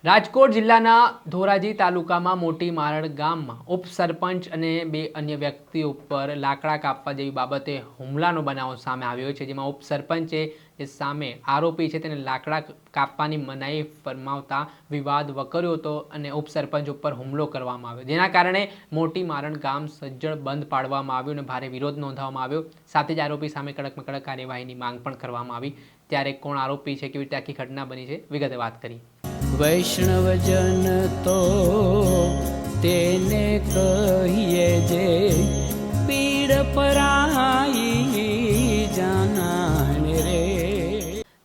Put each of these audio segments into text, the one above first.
રાજકોટ જિલ્લાના ધોરાજી તાલુકામાં મોટી મારડ ગામમાં ઉપસરપંચ અને બે અન્ય વ્યક્તિઓ પર લાકડા કાપવા જેવી બાબતે હુમલાનો બનાવ સામે આવ્યો છે, જેમાં ઉપસરપંચે જે સામે આરોપી છે તેને લાકડા કાપવાની મનાઈ ફરમાવતા વિવાદ વકર્યો હતો અને ઉપસરપંચ ઉપર હુમલો કરવામાં આવ્યો, જેના કારણે મોટી મારડ ગામ સજ્જડ બંધ પાડવામાં આવ્યું અને ભારે વિરોધ નોંધવામાં આવ્યો। સાથે જ આરોપી સામે કડકમાં કડક કાર્યવાહીની માંગ પણ કરવામાં આવી। ત્યારે કોણ આરોપી છે, કેવી રીતે આખી ઘટના બની છે, વિગતે વાત કરી। વૈષ્ણવજન તો તેને કહીએ જે પીડ પરાઈ જાનાને રે।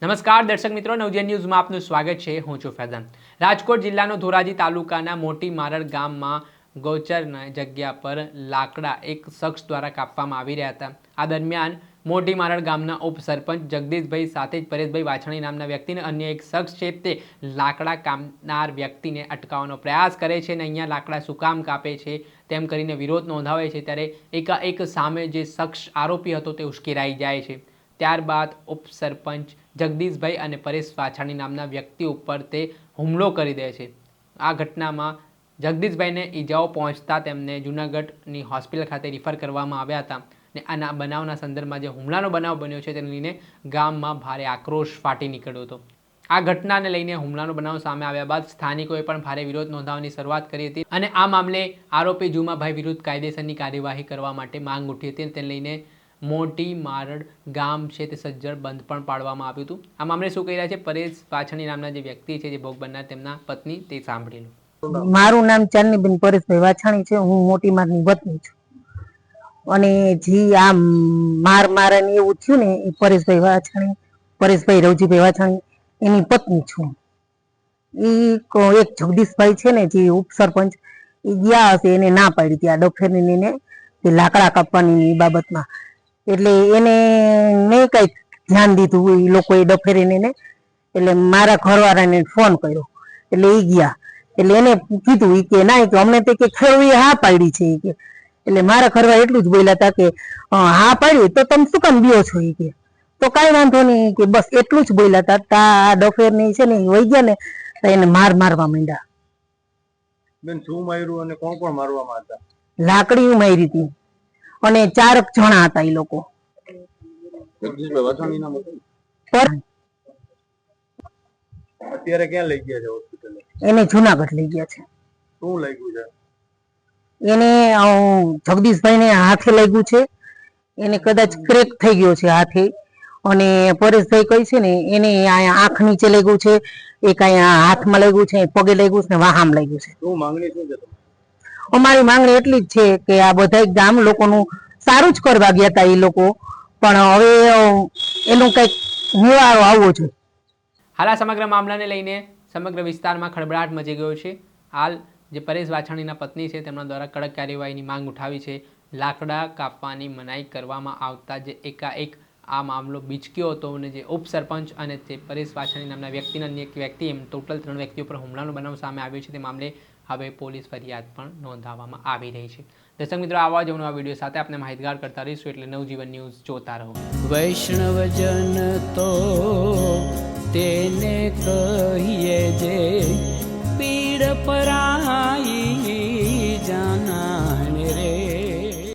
નમસ્કાર દર્શક મિત્રો, નવજીવન ન્યૂઝમાં આપનું સ્વાગત છે। હું છું ફૈઝાન। રાજકોટ જિલ્લાનો ધોરાજી તાલુકાના મોટી મારડ ગામમાં ગૌચરના જગ્યા પર લાકડા એક શખ્સ દ્વારા કાપવામાં આવી રહ્યા હતા। આ દરમિયાન મોટી મારડ ગામના ઉપસરપંચ જગદીશભાઈ સાથે જ પરેશભાઈ વાછાણી નામના વ્યક્તિને અન્ય એક શખ્સ છે તે લાકડા કાપનાર વ્યક્તિને અટકાવવાનો પ્રયાસ કરે છે અને અહીંયા લાકડા શું કામ કાપે છે તેમ કરીને વિરોધ નોંધાવે છે। ત્યારે એકાએક સામે જે શખ્સ આરોપી હતો તે ઉશ્કેરાઈ જાય છે। ત્યારબાદ ઉપસરપંચ જગદીશભાઈ અને પરેશ વાછાણી નામના વ્યક્તિ ઉપર તે હુમલો કરી દે છે। આ ઘટનામાં જગદીશભાઈને ઈજાઓ પહોંચતા તેમને જૂનાગઢની હોસ્પિટલ ખાતે રિફર કરવામાં આવ્યા હતા અને આના બનાવના સંદર્ભમાં જે હુમલાનો બનાવ બન્યો છે તેને લઈને ગામમાં ભારે આક્રોશ ફાટી નીકળ્યો હતો। આ ઘટનાને લઈને હુમલાનો બનાવ સામે આવ્યા બાદ સ્થાનિકોએ પણ ભારે વિરોધ નોંધાવવાની શરૂઆત કરી હતી અને આ મામલે આરોપી જુમાભાઈ વિરુદ્ધ કાયદેસરની કાર્યવાહી કરવા માટે માંગ ઉઠી હતી। તેને લઈને મોટી મારડ ગામ છે તે સજ્જડ બંધ પણ પાડવામાં આવ્યું હતું। આ મામલે શું કહી રહ્યા છે પરેશ વાછાણી નામના જે વ્યક્તિ છે, જે ભોગ બનનાર તેમના પત્ની, તે સાંભળેલું। મારું નામ ચાંદનીબેન પરેશભાઈ વાછાણી છે। હું મોટી મારની વતની છું અને જે આ મારને એવું થયું ને એ પરેશભાઈ વાછાણી, પરેશભાઈ રવજીભાઈ વાછાણી એની પત્ની છું। એક જગદીશભાઈ છે ને જે ઉપસરપંચ, એ ગયા હશે, એને ના પાડી હતી આ ડફેરની એને લાકડા કાપવાની બાબતમાં, એટલે એને નહીં કઈ ધ્યાન દીધું એ લોકોએ ડફેરીને એને, એટલે મારા ઘરવાળાને ફોન કર્યો એટલે એ ગયા, એટલે એને કીધું કે ના કે અમને તે કે ખેડૂએ હા પાડી છે કે, એટલે મારા ઘરવાળા એટલું જ બોલ્યા હતા કે હા પાડી તો તમે શું કામ બીઓ છો કે, તો કાંઈ વાંધો નહીં કે, બસ એટલું જ બોલ્યા હતા। આ ડફેરની છે ને વહી ગયા ને તો એને મારવા માંડ્યા। બેન શું માર્યું અને કોણ કોણ મારવામાં હતા? લાકડી મારી હતી અને 4 જણા હતા એ લોકો। જગદીશભાઈ વાછાણી નામ હતું? અત્યારે ક્યાં લઈ ગયા છે હોસ્પિટલે? એને જુનાગઢ લઈ ગયા છે। શું લાગ્યું છે એને? જગદીશભાઈ ને હાથે લાગ્યું છે, એને કદાચ ક્રેક થઈ ગયો છે હાથે, અને પરેશભાઈ કહી છે ને એને આંખ નીચે લાગ્યું છે, એક અહીંયા હાથમાં લાગ્યું છે, પગે લાગ્યું છે ને વાહામ લાગ્યું છે। શું માંગણી શું છે તમારી? અમારી માંગણી એટલી જ છે કે આ બધા ગામ લોકોનું સારું જ કરવા ગયા હતા એ લોકો, પણ હવે એનું કઈક નિવારો આવવો જોઈએ। હાલ આ સમગ્ર મામલાને લઈને સમગ્ર વિસ્તારમાં ખળબળાટ મચી ગયો છે। હાલ જે પરેશ વાછાણીના પત્ની છે તેમના દ્વારા કડક કાર્યવાહીની માંગ ઉઠાવી છે। લાકડા કાપવાની મનાઈ કરવામાં આવતા જે એકાએક આ મામલો બીચક્યો હતો અને જે ઉપસરપંચ અને તે પરેશ વાછાણી નામના વ્યક્તિના અન્ય એક વ્યક્તિ, એમ ટોટલ 3 વ્યક્તિઓ પર હુમલાનો બનાવ સામે આવ્યો છે। તે મામલે હવે પોલીસ ફરિયાદ પણ નોંધાવવામાં આવી રહી છે। દર્શક મિત્રો, આવા જ નવા વિડીયો સાથે આપણે માહિતગાર કરતા રહીશું, એટલે નવજીવન ન્યૂઝ જોતા રહો। વૈષ્ણવજન તો તેને કહીએ જે પીડ પરાઈ